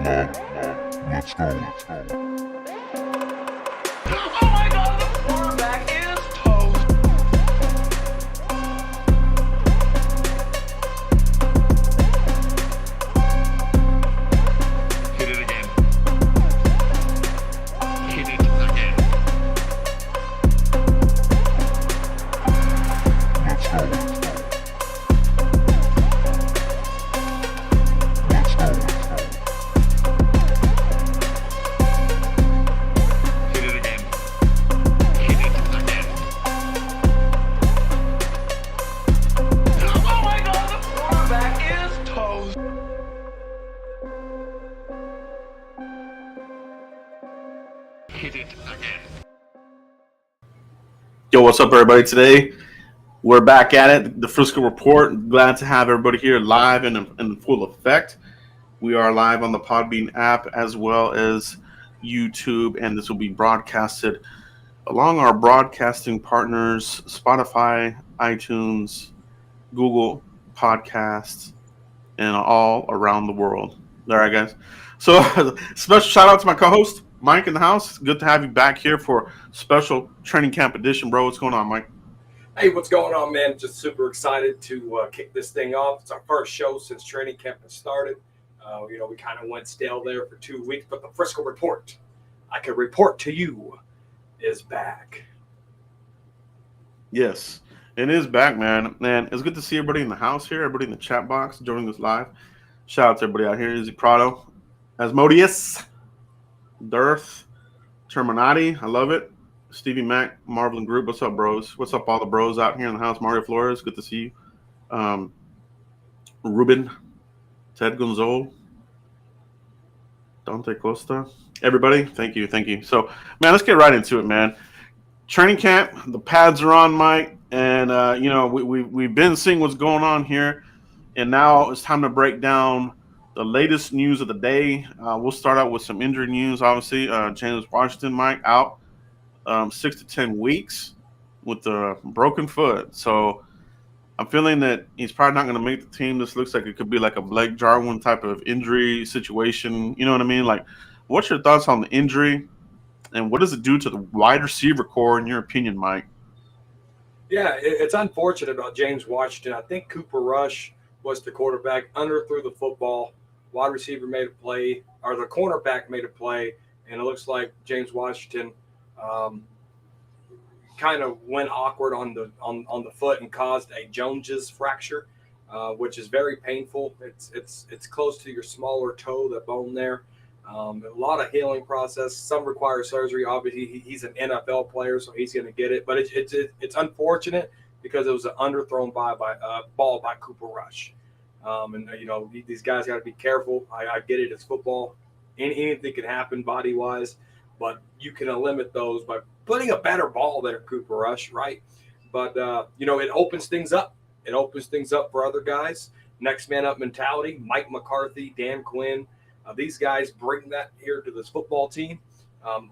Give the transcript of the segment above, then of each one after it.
Let's go. Oh my God, the quarterback is toast. Hit it again. Hit it again. Let's go. Hit it again. Hit it again. Oh my God, the quarterback is toast. Hit it again. Yo, what's up, everybody? Today, we're back at it. The Frisco Report. Glad to have everybody here live and in full effect. We are live on the Podbean app as well as YouTube, and this will be broadcasted along our broadcasting partners, Spotify, iTunes, Google Podcasts, and all around the world. All right, guys. So, special shout out to my co-host, Mike, in the house. Good to have you back here for special training camp edition, bro. What's going on, Mike? Hey, what's going on, man? Just super excited to kick this thing off. It's our first show since training camp has started. We kind of went stale there for 2 weeks, but the Frisco Report, I can report to you, is back. Yes, it is back, man. Man, it's good to see everybody in the house here, everybody in the chat box joining us live. Shout out to everybody out here. Izzy Prado, Asmodeus, Dearth, Terminati, I love it. Stevie Mac, Marvelin Group, what's up, bros? What's up, all the bros out here in the house? Mario Flores, good to see you. Ruben, Ted Gonzalo, Dante Costa, everybody, thank you. So, man, let's get right into it, man. Training camp, the pads are on, Mike, and we've been seeing what's going on here, and now it's time to break down the latest news of the day. We'll start out with some injury news. Obviously, James Washington, Mike, out 6 to 10 weeks with a broken foot. So I'm feeling that he's probably not going to make the team. This looks like it could be like a Blake Jarwin type of injury situation. You know what I mean? Like, what's your thoughts on the injury, and what does it do to the wide receiver core, in your opinion, Mike? Yeah, it's unfortunate about James Washington. I think Cooper Rush was the quarterback, underthrew the football. Wide receiver made a play, or the cornerback made a play, and it looks like James Washington kind of went awkward on the foot and caused a Jones's fracture, which is very painful. It's close to your smaller toe, the bone there. A lot of healing process. Some require surgery. Obviously, he's an NFL player, so he's going to get it. But it's unfortunate because it was an underthrown ball by Cooper Rush. These guys got to be careful. I get it. It's football. Anything can happen body-wise, but you can limit those by putting a better ball there, Cooper Rush, right? But, it opens things up. It opens things up for other guys. Next man up mentality, Mike McCarthy, Dan Quinn. These guys bring that here to this football team.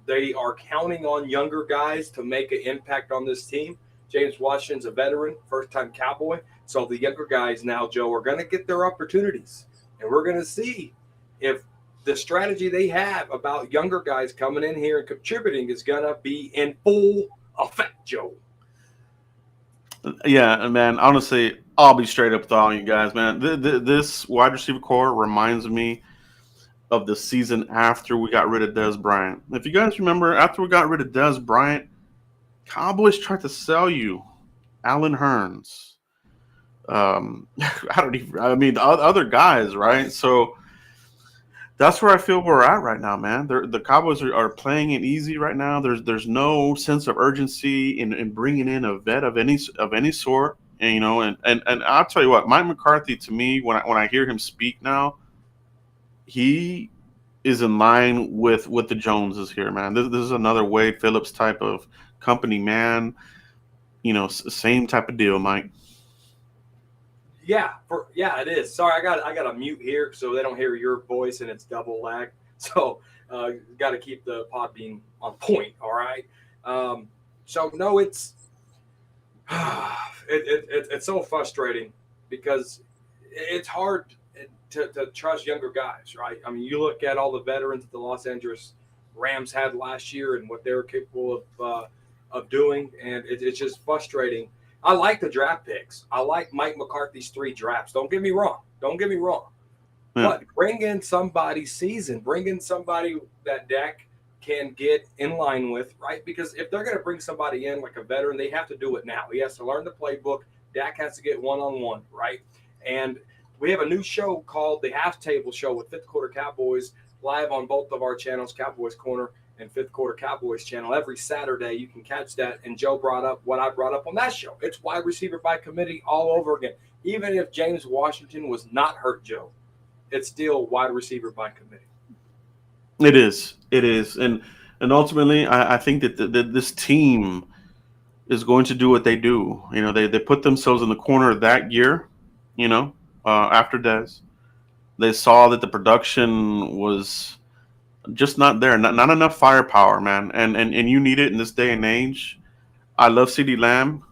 They are counting on younger guys to make an impact on this team. James Washington's a veteran, first-time Cowboy. So the younger guys now, Joe, are going to get their opportunities. And we're going to see if the strategy they have about younger guys coming in here and contributing is going to be in full effect, Joe. Yeah, man, honestly, I'll be straight up with all you guys, man. This wide receiver core reminds me of the season after we got rid of Dez Bryant. If you guys remember, after we got rid of Dez Bryant, Cowboys tried to sell you Allen Hurns. The other guys, right? So that's where I feel we're at right now, man. The Cowboys are playing it easy right now. There's no sense of urgency in bringing in a vet of any sort. And I'll tell you what, Mike McCarthy, to me, when I hear him speak now, he is in line with the Joneses here, man. This is another Wade Phillips type of company man. Same type of deal, Mike. Yeah, it is. Sorry, I got a mute here so they don't hear your voice and it's double lag. So got to keep the pod being on point. All right. So no, it's it's so frustrating because it's hard to trust younger guys, right? I mean, you look at all the veterans that the Los Angeles Rams had last year and what they were capable of doing, and it's just frustrating. I like the draft picks. I like Mike McCarthy's 3 drafts. Don't get me wrong. Yeah. But bring in somebody seasoned. Bring in somebody that Dak can get in line with, right? Because if they're going to bring somebody in like a veteran, they have to do it now. He has to learn the playbook. Dak has to get one-on-one, right? And we have a new show called the Half Table Show with Fifth Quarter Cowboys live on both of our channels, Cowboys Corner and Fifth Quarter Cowboys channel. Every Saturday you can catch that. And Joe brought up what I brought up on that show. It's wide receiver by committee all over again. Even if James Washington was not hurt, Joe, it's still wide receiver by committee. It is. And ultimately, I think that this team is going to do what they do. You know, they put themselves in the corner that year, you know, after Dez. They saw that the production was just not there, not enough firepower, man. And you need it in this day and age. I love CeeDee Lamb.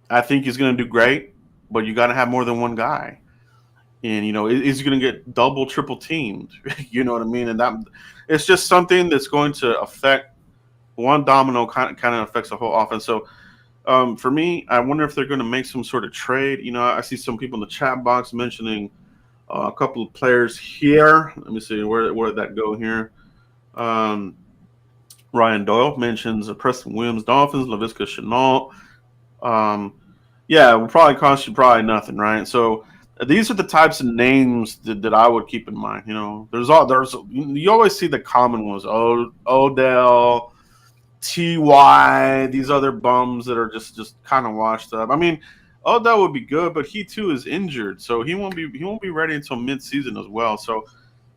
I think he's going to do great, but you got to have more than one guy. And, you know, is he going to get double, triple teamed? You know what I mean? And that it's just something that's going to affect one domino kind of affects the whole offense. So for me, I wonder if they're going to make some sort of trade. You know, I see some people in the chat box mentioning a couple of players here. Let me see, where did that go here? Ryan Doyle mentions Preston Williams, Dolphins, Laviska Shenault. Yeah, it will probably cost you nothing, right? So these are the types of names that I would keep in mind. You know, you always see the common ones: Odell, Ty, these other bums that are just kind of washed up. I mean, Odell would be good, but he too is injured, so he won't be ready until mid-season as well. So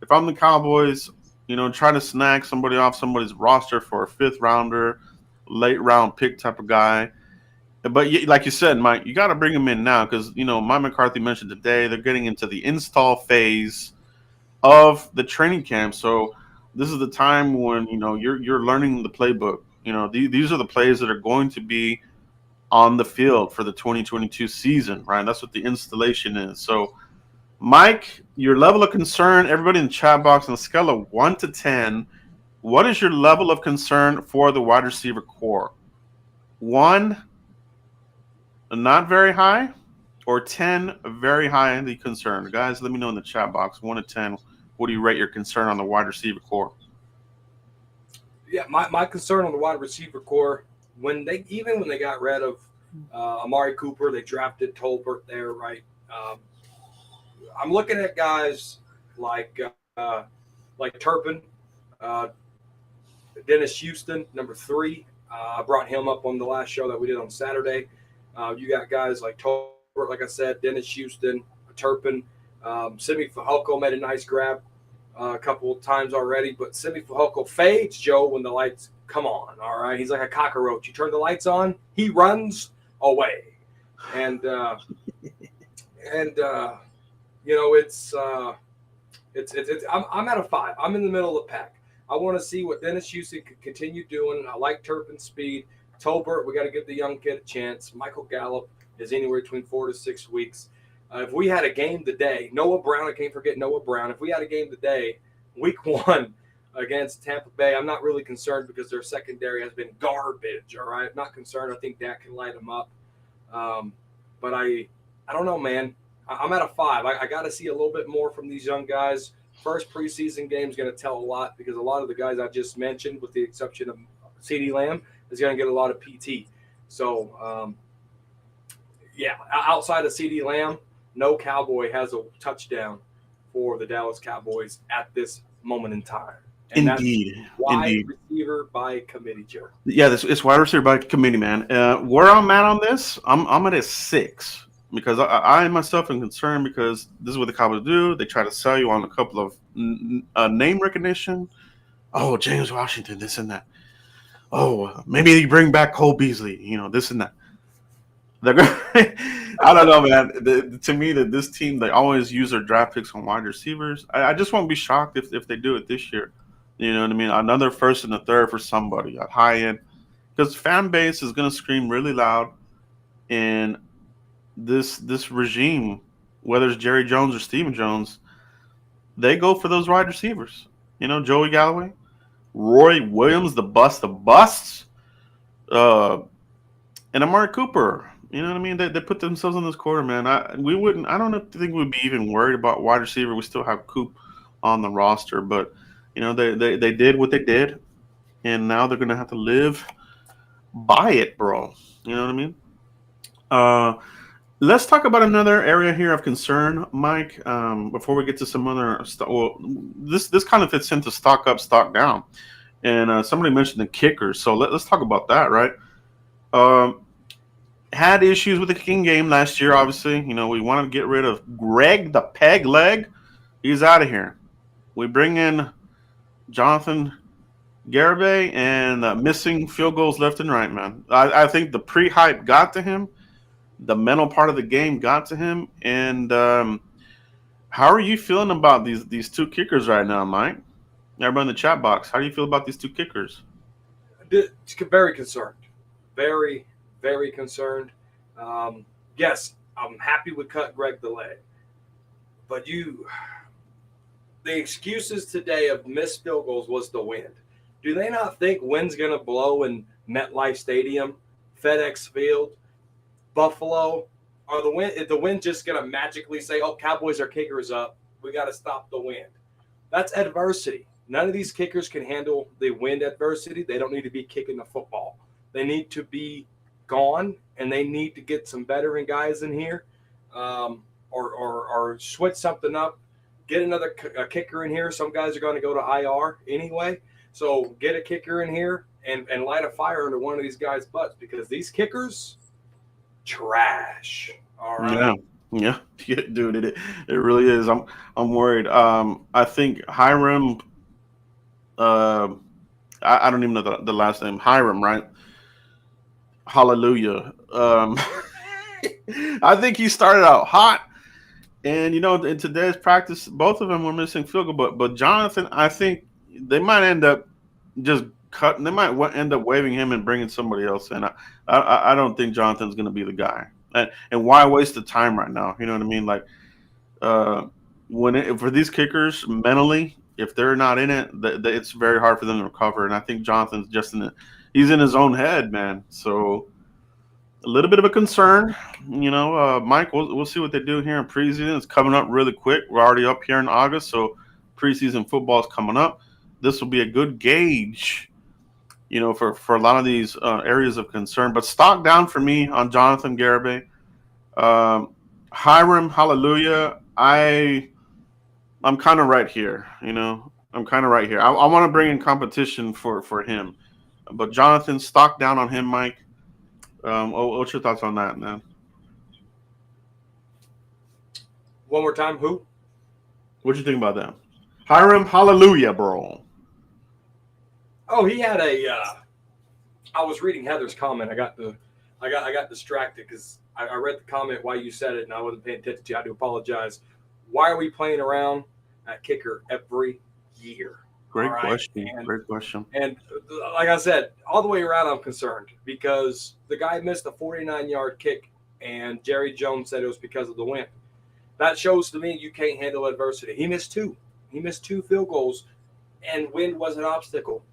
if I'm the Cowboys, you know, try to snag somebody off somebody's roster for a 5th rounder, late round pick type of guy. But like you said, Mike, you got to bring him in now because, you know, Mike McCarthy mentioned today they're getting into the install phase of the training camp. So this is the time when, you know, you're learning the playbook. You know, these are the plays that are going to be on the field for the 2022 season, right? That's what the installation is. So, Mike, your level of concern, everybody in the chat box on a scale of 1 to 10, what is your level of concern for the wide receiver core? 1, not very high, or 10, very highly concerned? Guys, let me know in the chat box. 1 to 10, what do you rate your concern on the wide receiver core? Yeah, my concern on the wide receiver core, when they got rid of Amari Cooper, they drafted Tolbert there, right? I'm looking at guys like Turpin, Dennis Houston, number 3. I brought him up on the last show that we did on Saturday. You got guys like Tolbert, like I said, Dennis Houston, Turpin. Simi Fehoko made a nice grab a couple of times already, but Simi Fehoko fades, Joe, when the lights come on, all right? He's like a cockroach. You turn the lights on, he runs away. And you know, it's I'm at a 5. I'm in the middle of the pack. I want to see what Dennis Houston can continue doing. I like Turpin's speed. Tolbert, we got to give the young kid a chance. Michael Gallup is anywhere between 4 to 6 weeks. If we had a game today, Noah Brown, I can't forget Noah Brown. If we had a game today, week 1 against Tampa Bay, I'm not really concerned because their secondary has been garbage, all right? I'm not concerned. I think Dak can light them up. But I don't know, man. I'm at a 5. I got to see a little bit more from these young guys. First preseason game is going to tell a lot because a lot of the guys I just mentioned, with the exception of CeeDee Lamb, is going to get a lot of PT. So, yeah, outside of CeeDee Lamb, no Cowboy has a touchdown for the Dallas Cowboys at this moment in time. And Indeed. That's wide receiver by committee, Joe. Yeah, it's wide receiver by committee, man. Where I'm at on this, I'm at a 6 because I myself am concerned because this is what the Cowboys do. They try to sell you on a couple of name recognition. Oh, James Washington, this and that. Oh, maybe you bring back Cole Beasley, you know, this and that. I don't know, man. To me, that this team, they always use their draft picks on wide receivers. I just won't be shocked if they do it this year. You know what I mean? Another 1st and a 3rd for somebody at high end, because fan base is going to scream really loud. And this regime, whether it's Jerry Jones or Stephen Jones, they go for those wide receivers. You know, Joey Galloway, Roy Williams, the bust of busts, uh, and Amari Cooper. You know what I mean? They put themselves in this quarter, man. We wouldn't. I don't think we'd be even worried about wide receiver. We still have Coop on the roster, but you know they did what they did, and now they're gonna have to live by it, bro. You know what I mean? Uh, let's talk about another area here of concern, Mike. Before we get to some other stuff, well, this kind of fits into stock up, stock down, and somebody mentioned the kickers, so let's talk about that, right? Um, had issues with the kicking game last year. Obviously, you know we want to get rid of Greg the Peg Leg. He's out of here. We bring in Jonathan Garibay and missing field goals left and right, man. I think the pre-hype got to him. The mental part of the game got to him. And how are you feeling about these two kickers right now, Mike? Everybody in the chat box, how do you feel about these two kickers? Very concerned. Very, very concerned. Yes, I'm happy we cut Greg the leg. But the excuses today of missed field goals was the wind. Do they not think wind's going to blow in MetLife Stadium, FedEx Field, Buffalo? Are the wind just going to magically say, oh, Cowboys, our kickers up. We got to stop the wind. That's adversity. None of these kickers can handle the wind adversity. They don't need to be kicking the football. They need to be gone, and they need to get some veteran guys in here or switch something up. Get another kicker in here. Some guys are going to go to IR anyway. So get a kicker in here and light a fire under one of these guys' butts because these kickers, trash. All right. Yeah, dude, it really is. I'm worried. I think Hiram. I don't even know the last name. Hiram, right? Hallelujah. I think he started out hot. And, you know, in today's practice, both of them were missing field goal. But Jonathan, I think they might end up just cutting. They might end up waiving him and bringing somebody else in. I don't think Jonathan's going to be the guy. And why waste the time right now? You know what I mean? Like, for these kickers, mentally, if they're not in it, it's very hard for them to recover. And I think Jonathan's just he's in his own head, man. So a little bit of a concern, you know. Mike, we'll see what they do here in preseason. It's coming up really quick. We're already up here in August, so preseason football is coming up. This will be a good gauge, you know, for a lot of these areas of concern. But stock down for me on Jonathan Garibay. Hiram, hallelujah. I'm kind of right here, you know. I'm kind of right here. I want to bring in competition for him. But Jonathan, stock down on him, Mike. What's your thoughts on that, man? One more time, who? What'd you think about that? Hiram, hallelujah, bro. Oh, he had I was reading Heather's comment. I got distracted because I read the comment while you said it, and I wasn't paying attention to you. I do apologize. Why are we playing around at kicker every year? Great question. Great question. And like I said, all the way around, I'm concerned because the guy missed a 49-yard kick, and Jerry Jones said it was because of the wind. That shows to me you can't handle adversity. He missed two. He missed 2 field goals, and wind was an obstacle.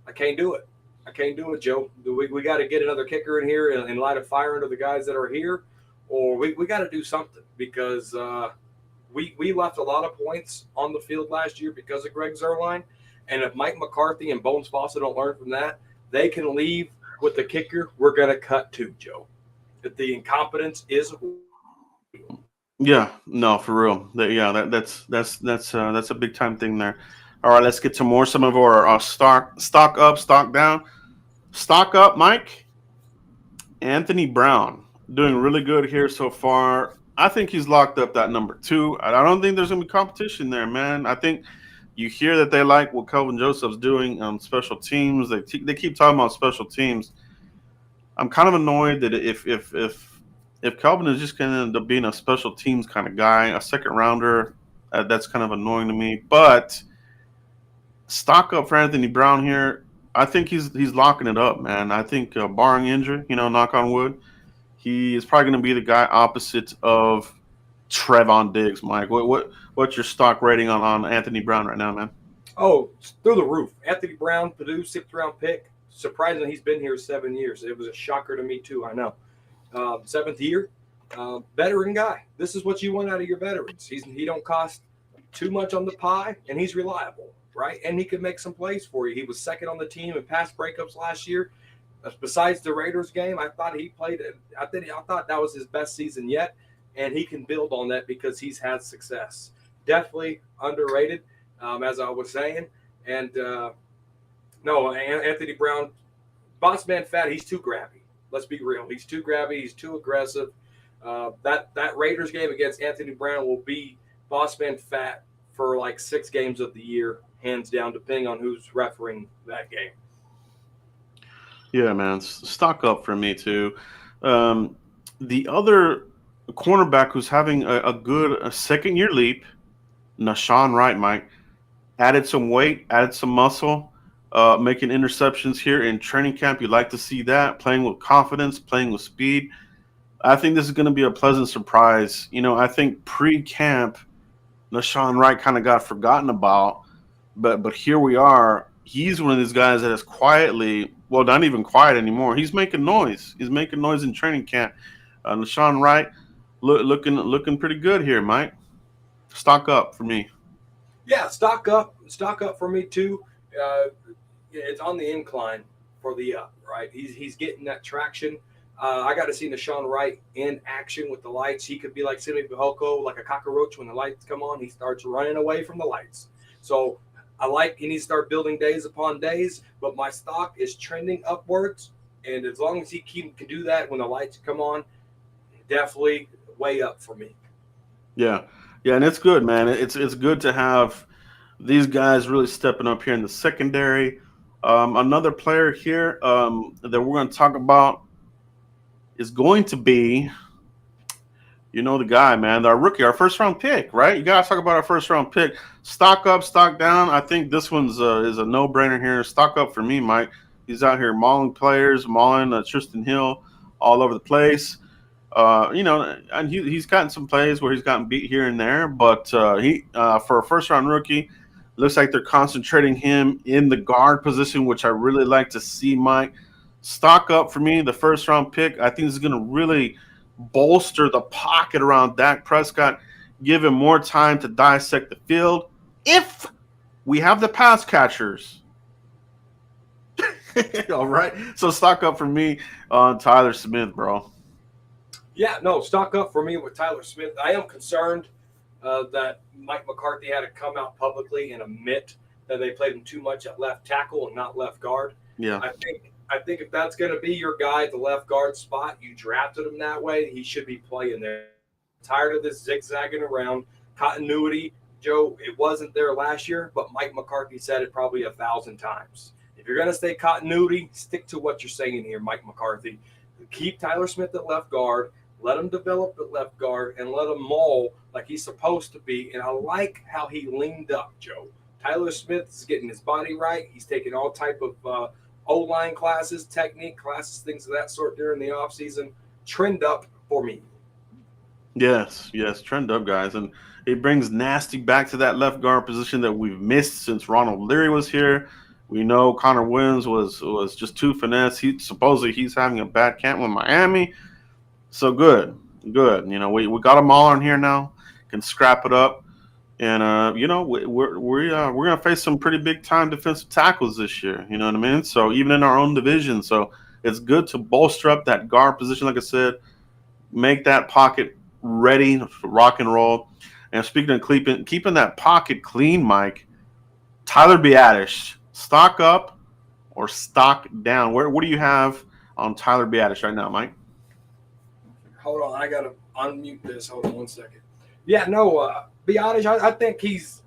I can't do it. I can't do it, Joe. We got to get another kicker in here and light a fire under the guys that are here, or we got to do something because we left a lot of points on the field last year because of Greg Zuerlein. And if Mike McCarthy and Bones Fossett don't learn from that, they can leave with the kicker. We're going to cut too, Joe. If the incompetence is. Yeah, no, for real. That's a big time thing there. All right, let's get to some of our stock up, stock down. Stock up, Mike. Anthony Brown doing really good here so far. I think he's locked up that number 2. I don't think there's going to be competition there, man. I think you hear that they like what Kelvin Joseph's doing on special teams. They keep talking about special teams. I'm kind of annoyed that if Kelvin is just going to end up being a special teams kind of guy, a second rounder, that's kind of annoying to me. But stock up for Anthony Brown here. I think he's locking it up, man. I think barring injury, you know, knock on wood, he is probably going to be the guy opposite of Trevon Diggs, Mike. What's your stock rating on Anthony Brown right now, man? Oh, through the roof. Anthony Brown, Purdue, 6th-round pick. Surprisingly, he's been here 7 years. It was a shocker to me, too, I know. 7th year, veteran guy. This is what you want out of your veterans. He don't cost too much on the pie, and he's reliable, right? And he can make some plays for you. He was 2nd on the team in pass breakups last year. Besides the Raiders game, I thought he played it. I thought that was his best season yet, and he can build on that because he's had success. Definitely underrated, as I was saying. And no, Anthony Brown, boss man fat, he's too grabby. Let's be real. He's too grabby. He's too aggressive. That Raiders game against Anthony Brown will be boss man fat for like 6 games of the year, hands down, depending on who's refereeing that game. Yeah, man, stock up for me too. The other cornerback who's having a good 2nd-year leap, Nashawn Wright, Mike, added some weight, added some muscle, making interceptions here in training camp. You like to see that, playing with confidence, playing with speed. I think this is going to be a pleasant surprise. I think pre-camp, Nashawn Wright kind of got forgotten about, but here we are. He's one of these guys that is quietly, well, not even quiet anymore. He's making noise. He's making noise in training camp. Nashawn Wright looking pretty good here, Mike. Stock up for me. Yeah, stock up for me too. It's on the incline for the up, right? He's getting that traction. I got to see Nashawn Wright in action with the lights. He could be like Simi Fehoko, like a cockroach when the lights come on. He starts running away from the lights. So he needs to start building days upon days, but my stock is trending upwards. And as long as he can do that when the lights come on, definitely way up for me. Yeah, and it's good, man. It's good to have these guys really stepping up here in the secondary. Another player here that we're going to talk about is going to be, the guy, man, our rookie, our 1st-round pick, right? You got to talk about our 1st-round pick. Stock up, stock down. I think this one's is a no-brainer here. Stock up for me, Mike. He's out here mauling players, mauling Tristan Hill all over the place. And he's gotten some plays where he's gotten beat here and there, but he for a 1st-round rookie, looks like they're concentrating him in the guard position, which I really like to see, Mike. Stock up for me, the 1st-round pick. I think this is going to really bolster the pocket around Dak Prescott, give him more time to dissect the field. If we have the pass catchers. All right. So stock up for me on Tyler Smith, bro. Yeah, no, stock up for me with Tyler Smith. I am concerned that Mike McCarthy had to come out publicly and admit that they played him too much at left tackle and not left guard. Yeah. I think if that's going to be your guy at the left guard spot, you drafted him that way, he should be playing there. Tired of this zigzagging around. Continuity, Joe, it wasn't there last year, but Mike McCarthy said it probably 1,000 times. If you're going to stay continuity, stick to what you're saying here, Mike McCarthy. Keep Tyler Smith at left guard. Let him develop at left guard and let him maul like he's supposed to be. And I like how he leaned up, Joe. Tyler Smith is getting his body right. He's taking all type of O-line classes, technique classes, things of that sort during the offseason. Trend up for me. Yes, trend up, guys. And it brings Nasty back to that left guard position that we've missed since Ronald Leary was here. We know Connor Williams was just too finesse. Supposedly he's having a bad camp with Miami. So good. We got them all on here now. Can scrap it up. And, we're going to face some pretty big-time defensive tackles this year. You know what I mean? So even in our own division. So it's good to bolster up that guard position, like I said, make that pocket ready to rock and roll. And speaking of keeping that pocket clean, Mike, Tyler Biadasz, stock up or stock down? What do you have on Tyler Biadasz right now, Mike? Hold on. I got to unmute this. Hold on 1 second. Yeah, no, Biadasz, I think he's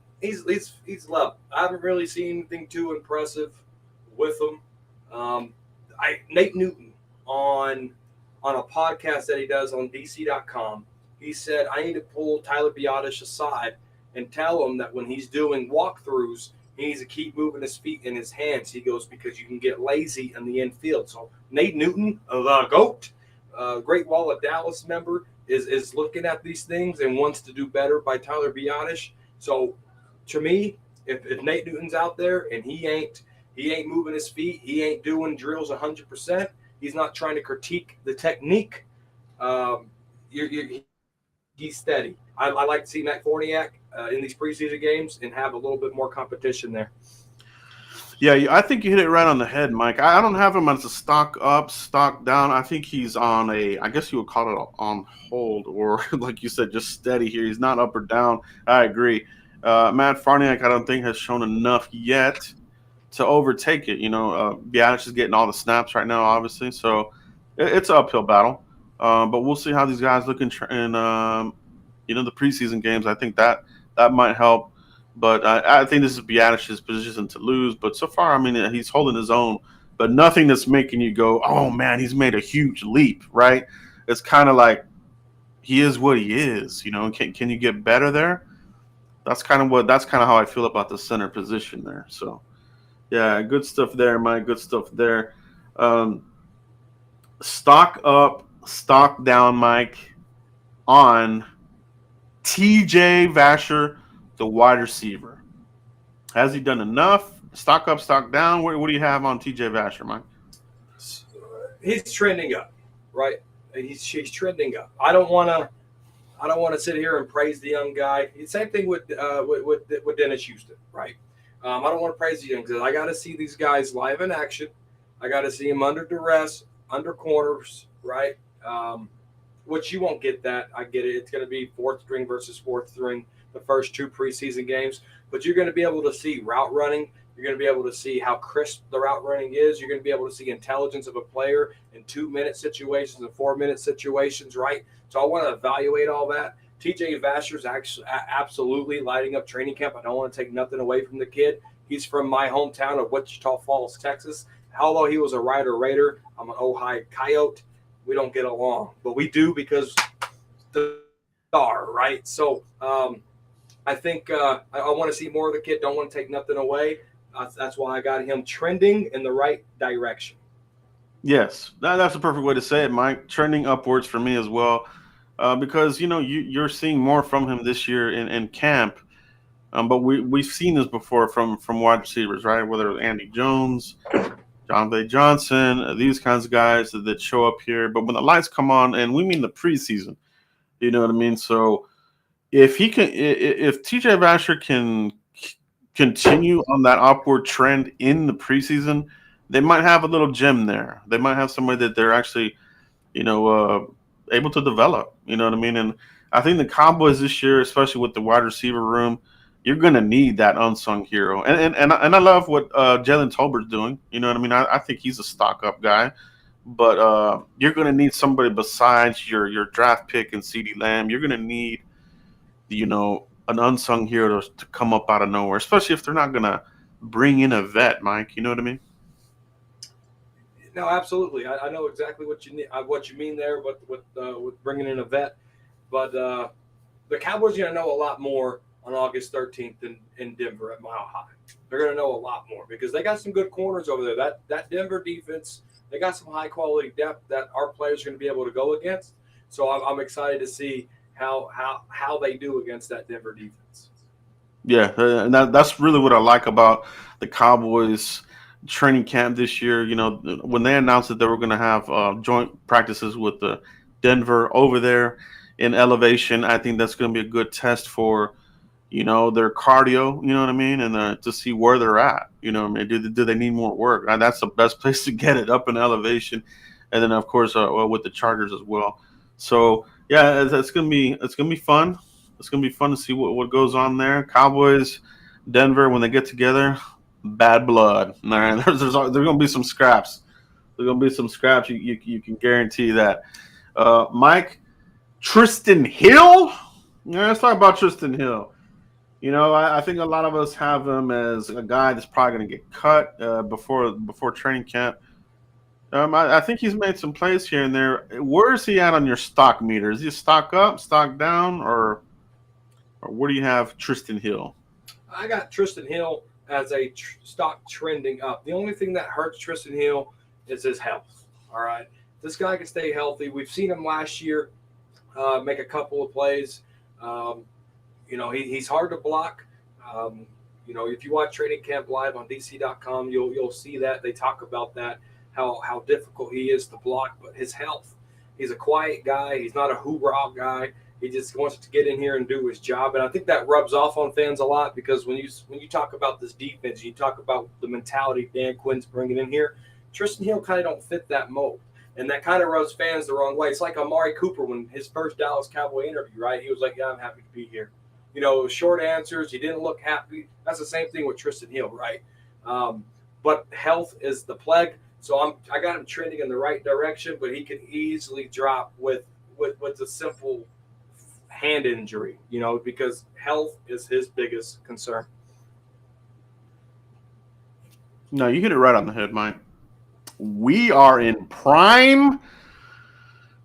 level. I haven't really seen anything too impressive with him. Nate Newton on a podcast that he does on DC.com, he said, I need to pull Tyler Biadasz aside and tell him that when he's doing walkthroughs, he needs to keep moving his feet and his hands. He goes, because you can get lazy in the infield. So Nate Newton, the GOAT, Great Wall of Dallas member is looking at these things and wants to do better by Tyler Biadasz. So to me, if Nate Newton's out there and he ain't moving his feet, he ain't doing drills 100%, he's not trying to critique the technique. He's steady. I like to see Matt Forniak in these preseason games and have a little bit more competition there. Yeah, I think you hit it right on the head, Mike. I don't have him as a stock up, stock down. I think he's on I guess you would call it on hold, or like you said, just steady here. He's not up or down. I agree. Matt Farniak, I don't think, has shown enough yet to overtake it. Biadasz is getting all the snaps right now, obviously. So it's an uphill battle. But we'll see how these guys look in the preseason games. I think that might help. But I think this is Biadasz's position to lose. But so far, I mean, he's holding his own. But nothing that's making you go, oh, man, he's made a huge leap, right? It's kind of like he is what he is. Can you get better there? That's kind of how I feel about the center position there. So, yeah, good stuff there, Mike. Good stuff there. Stock up, stock down, Mike, on TJ Vasher, the wide receiver. Has he done enough? Stock up, stock down. What do you have on TJ Vasher, Mike? He's trending up, right? He's trending up. I don't want to sit here and praise the young guy. Same thing with Dennis Houston, right? I don't want to praise the young guys. I got to see these guys live in action. I got to see them under duress, under corners, right? Which you won't get that. I get it. It's going to be fourth string versus fourth string the first two preseason games. But you're going to be able to see route running. You're going to be able to see how crisp the route running is. You're going to be able to see intelligence of a player in 2-minute situations and 4-minute situations, right? So I want to evaluate all that. TJ Vasher's actually absolutely lighting up training camp. I don't want to take nothing away from the kid. He's from my hometown of Wichita Falls, Texas. Although he was a Raider, I'm an Ojai Coyote. We don't get along, but we do because the star, right? So I think I want to see more of the kid. Don't want to take nothing away. That's why I got him trending in the right direction. Yes, that's a perfect way to say it, Mike. Trending upwards for me as well, because you're seeing more from him this year in camp. But we've seen this before from wide receivers, right? Whether it's Andy Jones, Jonte Johnson, these kinds of guys that show up here. But when the lights come on, and we mean the preseason, you know what I mean? So if TJ Vasher can continue on that upward trend in the preseason, they might have a little gem there. They might have somebody that they're actually, able to develop. You know what I mean? And I think the Cowboys this year, especially with the wide receiver room, you're going to need that unsung hero. And I love what Jalen Tolbert's doing. You know what I mean? I think he's a stock-up guy. But you're going to need somebody besides your draft pick and CeeDee Lamb. You're going to need, an unsung hero to come up out of nowhere, especially if they're not going to bring in a vet, Mike. You know what I mean? No, absolutely. I know exactly what you mean there with bringing in a vet. But the Cowboys are going to know a lot more on August 13th in Denver at Mile High. They're going to know a lot more because they got some good corners over there. That Denver defense, they got some high-quality depth that our players are going to be able to go against. So I'm excited to see how they do against that Denver defense. Yeah, and that's really what I like about the Cowboys training camp this year. When they announced that they were going to have joint practices with the Denver over there in elevation, I think that's going to be a good test for, their cardio, you know what I mean? And to see where they're at, you know what I mean? Do they need more work? That's the best place to get it, up in elevation. And then, of course, with the Chargers as well. So, yeah, it's gonna be fun. It's gonna be fun to see what goes on there. Cowboys, Denver, when they get together, bad blood. All right, there's gonna be some scraps. There's gonna be some scraps. You can guarantee that. Mike, Tristan Hill. Yeah, let's talk about Tristan Hill. I think a lot of us have him as a guy that's probably gonna get cut before training camp. I think he's made some plays here and there. Where is he at on your stock meter? Is he stock up, stock down, or where do you have Tristan Hill? I got Tristan Hill as a stock trending up. The only thing that hurts Tristan Hill is his health. All right. this guy can stay healthy. We've seen him last year make a couple of plays. He's hard to block. If you watch Training Camp Live on DC.com, you'll see that they talk about that, how difficult he is to block, but his health. He's a quiet guy. He's not a hoorah guy. He just wants to get in here and do his job, and I think that rubs off on fans a lot because when you talk about this defense, you talk about the mentality Dan Quinn's bringing in here. Tristan Hill kind of don't fit that mold, and that kind of rubs fans the wrong way. It's like Amari Cooper when his first Dallas Cowboy interview, right? He was like, "Yeah, I'm happy to be here." Short answers. He didn't look happy. That's the same thing with Tristan Hill, right? But health is the plague. So I got him trending in the right direction, but he could easily drop with a simple hand injury, because health is his biggest concern. No, you hit it right on the head, Mike. We are in prime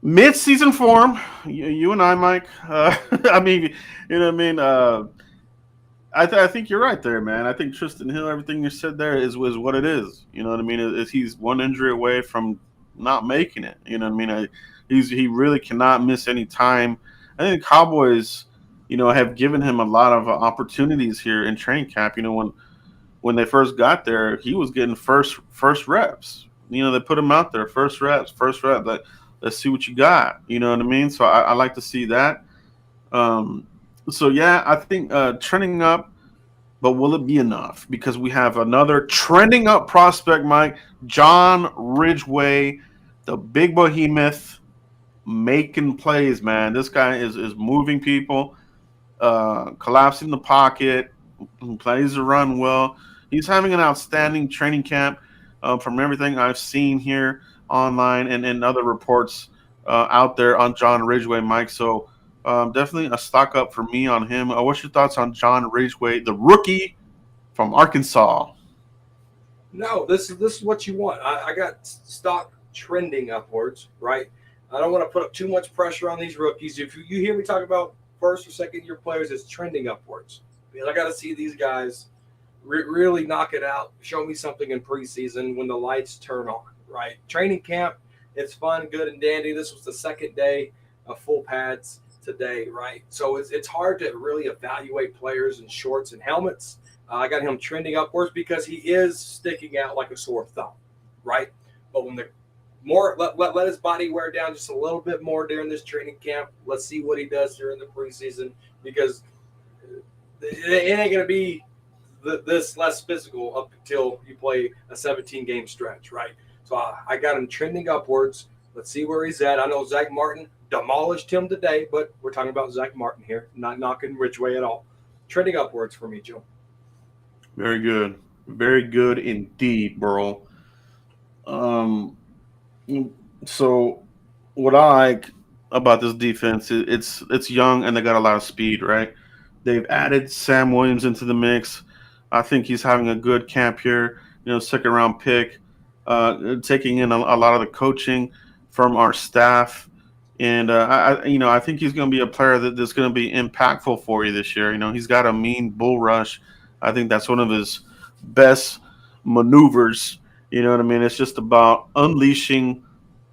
mid-season form. You and I, Mike. I mean, you know what I mean? I think you're right there, man. I think Tristan Hill, everything you said there is what it is. You know what I mean? Is he's one injury away from not making it. You know what I mean? He really cannot miss any time. I think the Cowboys, have given him a lot of opportunities here in training camp. When they first got there, he was getting first reps. They put him out there, first rep. Like, let's see what you got. You know what I mean? So I like to see that. So, yeah, I think trending up, but will it be enough? Because we have another trending up prospect, Mike, John Ridgeway, the big behemoth, making plays, man. This guy is moving people, collapsing the pocket, plays the run well. He's having an outstanding training camp from everything I've seen here online and other reports out there on John Ridgeway, Mike. So definitely a stock up for me on him. What's your thoughts on John Ridgeway, the rookie from Arkansas? No, this is what you want. I got stock trending upwards, right? I don't want to put up too much pressure on these rookies. If you hear me talk about first or second year players, it's trending upwards. Because I got to see these guys really knock it out, show me something in preseason when the lights turn on, right? Training camp, it's fun, good, and dandy. This was the second day of full pads today, right? So it's hard to really evaluate players in shorts and helmets. I got him trending upwards because he is sticking out like a sore thumb, right? But when the more let his body wear down just a little bit more during this training camp. Let's see what he does during the preseason because it ain't going to be this less physical up until you play a 17-game stretch, right? So I got him trending upwards. Let's see where he's at. I know Zach Martin demolished him today, but we're talking about Zach Martin here, not knocking Ridgeway at all. Trending upwards for me, Joe. Very good. Very good indeed, bro. So what I like about this defense is it's young and they got a lot of speed, right? They've added Sam Williams into the mix. I think he's having a good camp here, second round pick, taking in a lot of the coaching from our staff. And I think he's going to be a player that's going to be impactful for you this year. He's got a mean bull rush. I think that's one of his best maneuvers. You know what I mean? It's just about unleashing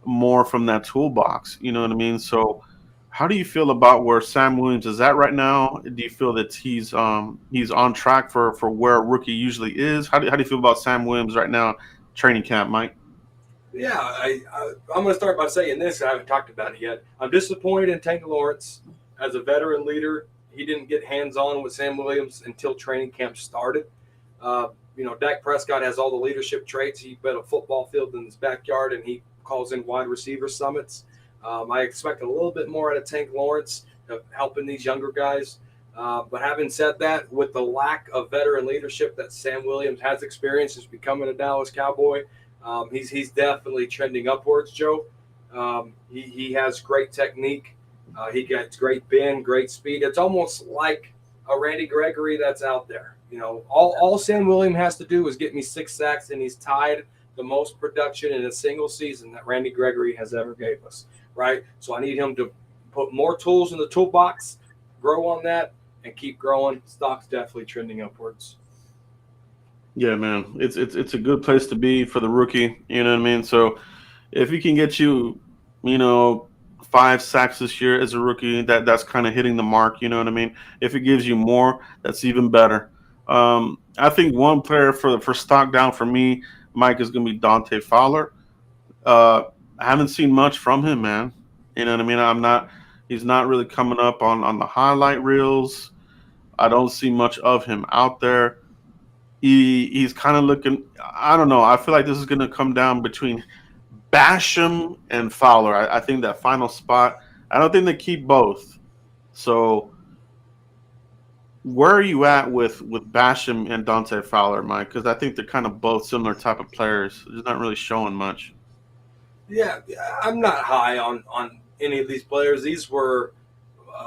more from that toolbox. You know what I mean? So how do you feel about where Sam Williams is at right now? Do you feel that he's on track for where a rookie usually is? How do you feel about Sam Williams right now, training camp, Mike? Yeah, I'm going to start by saying this. I haven't talked about it yet. I'm disappointed in Tank Lawrence as a veteran leader. He didn't get hands-on with Sam Williams until training camp started. Dak Prescott has all the leadership traits. He built a football field in his backyard, and he calls in wide receiver summits. I expect a little bit more out of Tank Lawrence of helping these younger guys. But having said that, with the lack of veteran leadership that Sam Williams has experienced since becoming a Dallas Cowboy, he's definitely trending upwards, Joe. He has great technique. He gets great bend, great speed. It's almost like a Randy Gregory that's out there. All Sam Williams has to do is get me 6 sacks, and he's tied the most production in a single season that Randy Gregory has ever gave us, right? So I need him to put more tools in the toolbox, grow on that, and keep growing. Stock's definitely trending upwards. Yeah, man, it's a good place to be for the rookie. You know what I mean? So, if he can get you, you know, 5 sacks this year as a rookie, that's kind of hitting the mark. You know what I mean? If it gives you more, that's even better. I think one player for stock down for me, Mike, is going to be Dante Fowler. Uh, I haven't seen much from him, man. You know what I mean? I'm not. He's not really coming up on the highlight reels. I don't see much of him out there. He's kind of looking. I don't know. I feel like this is going to come down between Basham and Fowler. I think that final spot. I don't think they keep both. So where are you at with Basham and Dante Fowler, Mike? Because I think they're kind of both similar type of players. They're not really showing much. Yeah, I'm not high on any of these players. These were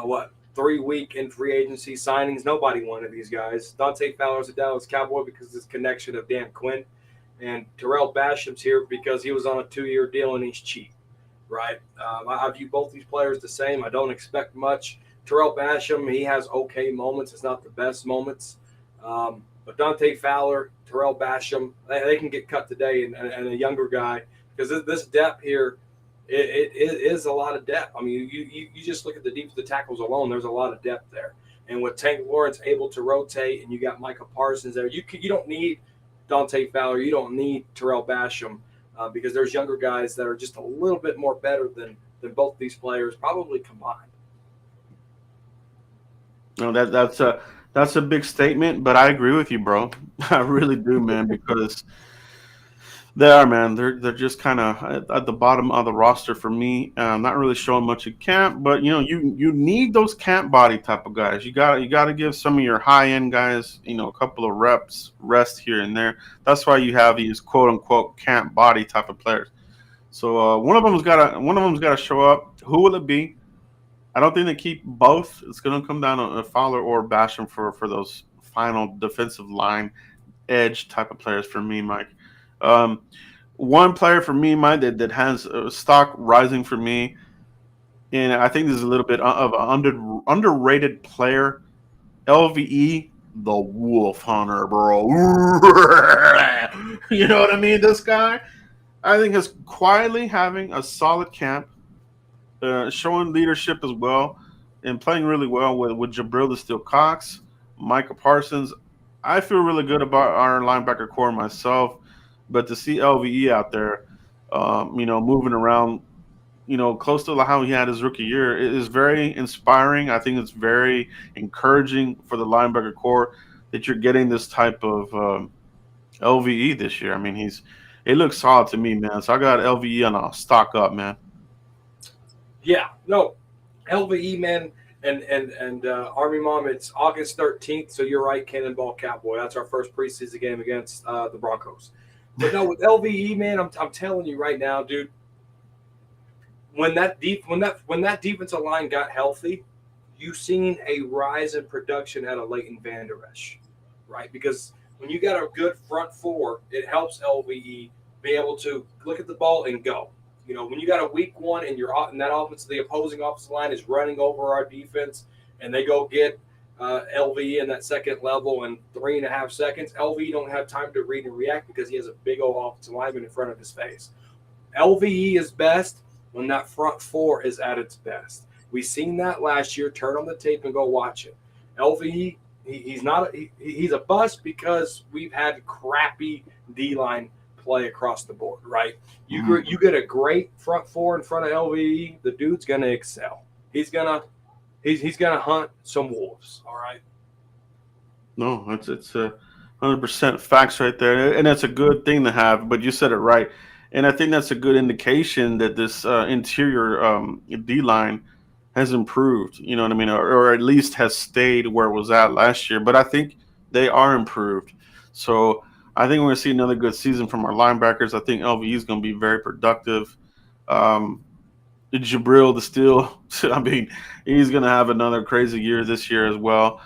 what 3 week in free agency signings. Nobody wanted these guys. Dante Fowler's a Dallas Cowboy because of his connection of Dan Quinn, and Terrell Basham's here because he was on a 2-year deal and he's cheap, right? I view both these players the same. I don't expect much. Terrell Basham, he has okay moments. It's not the best moments. But Dante Fowler, Terrell Basham, they can get cut today, and a younger guy, because this depth here, it is a lot of depth. I mean, you just look at the defensive tackles alone. There's a lot of depth there. And with Tank Lawrence able to rotate, and you got Micah Parsons there, you don't need Dante Fowler. You don't need Terrell Basham because there's younger guys that are just a little bit more better than both these players, probably combined. No, that's a big statement, but I agree with you, bro. I really do, man, because they are, man. They're just kind of at the bottom of the roster for me. Not really showing much in camp, but you need those camp body type of guys. You got to give some of your high end guys, a couple of reps rest here and there. That's why you have these quote unquote camp body type of players. So one of them's got to show up. Who will it be? I don't think they keep both. It's going to come down to Fowler or Basham for those final defensive line edge type of players for me, Mike. Um, One player for me, Mike, that has stock rising for me, and I think this is a little bit of an underrated player, LVE, the Wolf Hunter, bro. You know what I mean? This guy, I think, is quietly having a solid camp. Showing leadership as well and playing really well with Jabril the Steel Cox, Micah Parsons. I feel really good about our linebacker core myself, but to see LVE out there, moving around, close to how he had his rookie year, it is very inspiring. I think it's very encouraging for the linebacker core that you're getting this type of LVE this year. I mean, it looks solid to me, man. So I got LVE on a stock up, man. Yeah, no, LVE, man, and Army Mom. It's August 13th, so you're right, Cannonball Cowboy. That's our first preseason game against the Broncos. But no, with LVE, man, I'm telling you right now, dude. When that defensive line got healthy, you seen a rise in production out of Leighton Vander Esch, right? Because when you got a good front four, it helps LVE be able to look at the ball and go. When you got a weak one and the opposing offensive line is running over our defense and they go get LVE in that second level in 3.5 seconds, LVE don't have time to read and react because he has a big old offensive lineman in front of his face. LVE is best when that front four is at its best. We seen that last year. Turn on the tape and go watch it. LVE, he's a bust because we've had crappy D-line play across the board, right? You get a great front four in front of LVE, the dude's gonna excel. He's gonna hunt some wolves. All right. No, it's 100% facts right there, and that's a good thing to have. But you said it right, and I think that's a good indication that this interior D line has improved. You know what I mean, or at least has stayed where it was at last year. But I think they are improved. So I think we're going to see another good season from our linebackers. I think LVE is going to be very productive. Jabril, the Steel, I mean, he's going to have another crazy year this year as well.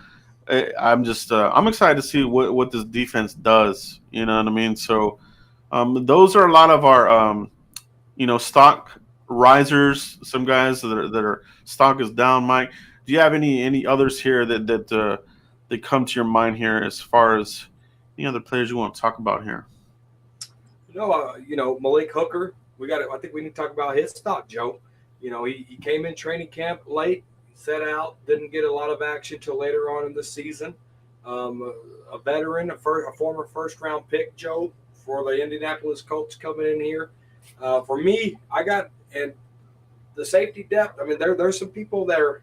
I'm excited to see what this defense does. You know what I mean? So those are a lot of our, stock risers. Some guys that are stock is down. Mike, do you have any others here that come to your mind here as far as any other players you want to talk about here? Malik Hooker, I think we need to talk about his stock, Joe. He came in training camp late, set out, didn't get a lot of action till later on in the season. A veteran, a former first-round pick, Joe, for the Indianapolis Colts coming in here. For me, and the safety depth. I mean, there's some people that are,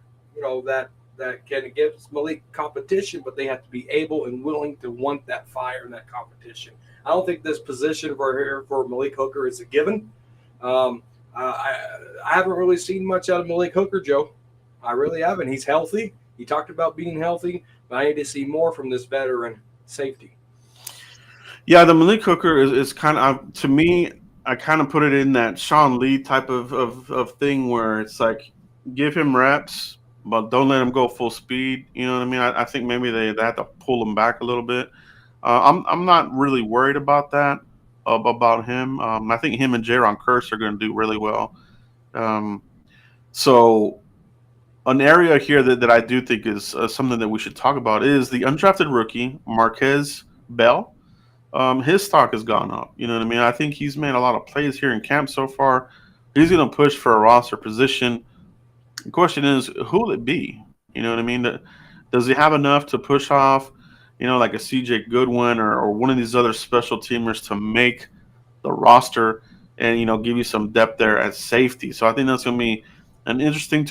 that can give Malik competition, but they have to be able and willing to want that fire and that competition. I don't think this position for Malik Hooker is a given. I haven't really seen much out of Malik Hooker, Joe. I really haven't. He's healthy. He talked about being healthy, but I need to see more from this veteran safety. Yeah, the Malik Hooker is kind of, to me, I kind of put it in that Sean Lee type of thing where it's like, give him reps, but don't let him go full speed. You know what I mean? I think maybe they have to pull him back a little bit. I'm not really worried about that, about him. I think him and Jaron Kearse are going to do really well. So an area here that I do think is something that we should talk about is the undrafted rookie, Marquez Bell. His stock has gone up. You know what I mean? I think he's made a lot of plays here in camp so far. He's going to push for a roster position. The question is, who will it be? You know what I mean? Does he have enough to push off, like a CJ Goodwin or one of these other special teamers to make the roster and, give you some depth there at safety? So I think that's going to be an interesting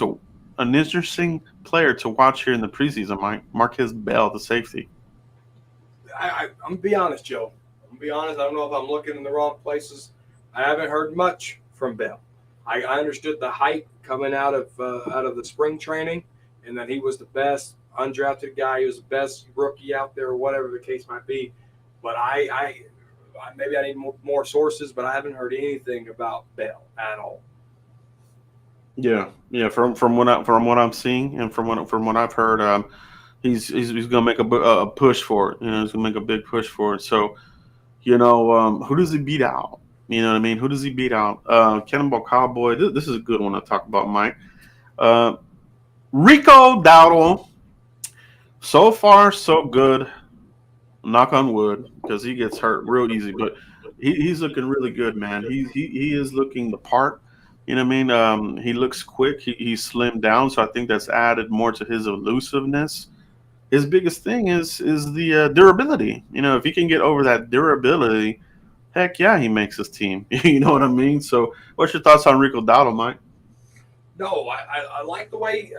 player to watch here in the preseason, Marquez Bell, the safety. I'm going to be honest, Joe. I don't know if I'm looking in the wrong places. I haven't heard much from Bell. I understood the hype coming out of the spring training, and that he was the best undrafted guy. He was the best rookie out there, or whatever the case might be. But I maybe I need more sources, but I haven't heard anything about Bell at all. Yeah. From what I'm seeing and from what I've heard, he's going to make a push for it. He's going to make a big push for it. So, who does he beat out? You know what I mean? Who does he beat out? Cannonball Cowboy. This is a good one to talk about, Mike. Rico Dowdle. So far, so good. Knock on wood, because he gets hurt real easy. But he's looking really good, man. He is looking the part. You know what I mean? He looks quick. He's slimmed down, so I think that's added more to his elusiveness. His biggest thing is the durability. If he can get over that durability, heck yeah, he makes his team. You know what I mean? So, what's your thoughts on Rico Dowdle, Mike? No, I like the way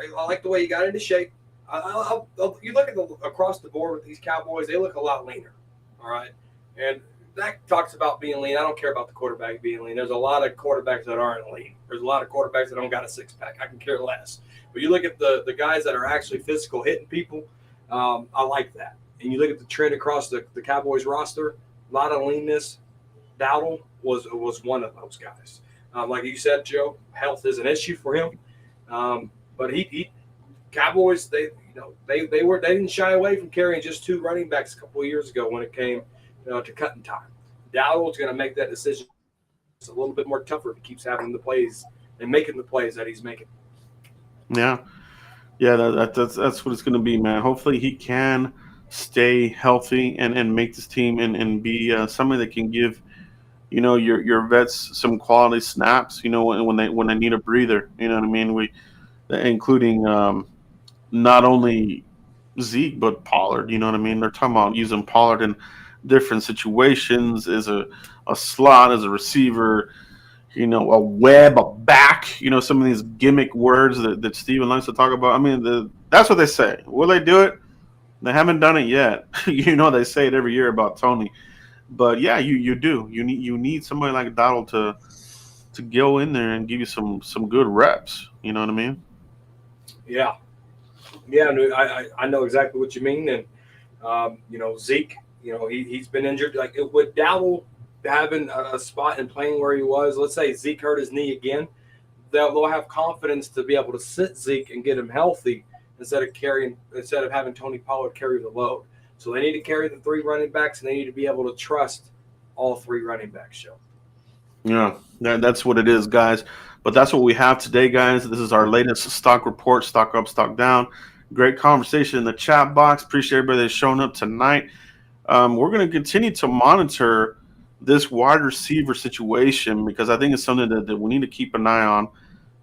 he got into shape. You look at across the board with these Cowboys, they look a lot leaner. All right, and that talks about being lean. I don't care about the quarterback being lean. There's a lot of quarterbacks that aren't lean. There's a lot of quarterbacks that don't got a six-pack. I can care less. But you look at the guys that are actually physical, hitting people. I like that. And you look at the trend across the Cowboys roster, a lot of leanness. Dowdle was one of those guys. Like you said, Joe, health is an issue for him. But he Cowboys, they didn't shy away from carrying just two running backs a couple of years ago when it came to cutting time. Dowdle's going to make that decision. It's a little bit more tougher if he keeps having the plays and making the plays that he's making. Yeah, that's what it's going to be, man. Hopefully he can stay healthy and make this team and be somebody that can give your vets some quality snaps. When they need a breather. You know what I mean? Including not only Zeke but Pollard. You know what I mean? They're talking about using Pollard in different situations as a slot, as a receiver. A web, a back, some of these gimmick words that Steven likes to talk about. I mean, that's what they say. Will they do it? They haven't done it yet. They say it every year about Tony. But, yeah, you do. You need somebody like Dowdle to go in there and give you some good reps. You know what I mean? Yeah. Yeah, I know exactly what you mean. And, Zeke, he's been injured. Like, with Dowdle having a spot and playing where he was, let's say Zeke hurt his knee again, they'll have confidence to be able to sit Zeke and get him healthy instead of having Tony Pollard carry the load. So they need to carry the three running backs, and they need to be able to trust all three running backs, Joe. Yeah, that's what it is, guys. But that's what we have today, guys. This is our latest stock report, stock up, stock down. Great conversation in the chat box. Appreciate everybody that's showing up tonight. We're going to continue to monitor this wide receiver situation, because I think it's something that we need to keep an eye on.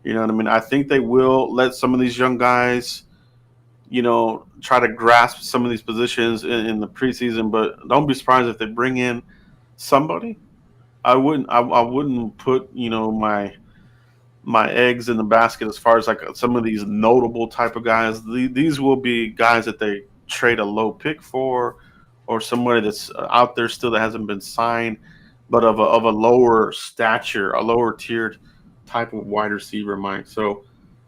You know what I mean? I think they will let some of these young guys, try to grasp some of these positions in the preseason, but don't be surprised if they bring in somebody. I wouldn't put, my eggs in the basket as far as like some of these notable type of guys. These will be guys that they trade a low pick for, or somebody that's out there still that hasn't been signed, but of a lower stature, a lower tiered type of wide receiver, Mike. So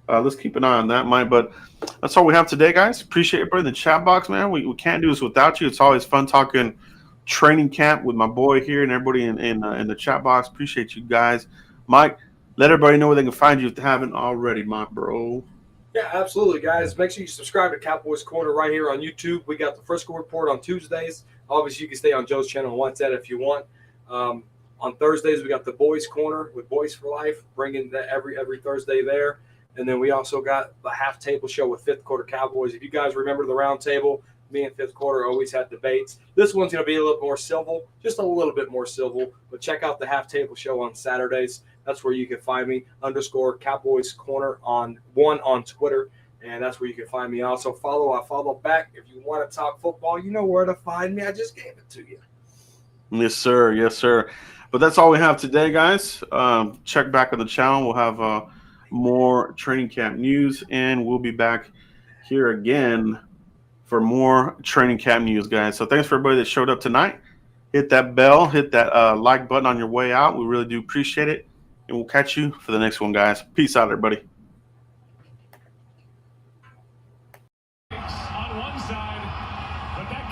let's keep an eye on that, Mike. But that's all we have today, guys. Appreciate everybody in the chat box, man. We can't do this without you. It's always fun talking training camp with my boy here and everybody in the chat box. Appreciate you guys. Mike, let everybody know where they can find you if they haven't already, my bro. Yeah, absolutely, guys. Make sure you subscribe to Cowboys Corner right here on YouTube. We got the Frisco Report on Tuesdays. Obviously, you can stay on Joe's channel and watch that if you want. On Thursdays, we got the Boys Corner with Boys for Life, bringing that every Thursday there. And then we also got the Half Table Show with Fifth Quarter Cowboys. If you guys remember the round table, me and Fifth Quarter always had debates. This one's going to be a little more civil, just a little bit more civil. But check out the Half Table Show on Saturdays. That's where you can find me, _Cowboys Corner on Twitter. And that's where you can find me. Also, I follow back. If you want to talk football, you know where to find me. I just gave it to you. Yes, sir. Yes, sir. But that's all we have today, guys. Check back on the channel. We'll have more training camp news, and we'll be back here again for more training camp news, guys. So thanks for everybody that showed up tonight. Hit that bell, hit that like button on your way out. We really do appreciate it. And we'll catch you for the next one, guys. Peace out, everybody.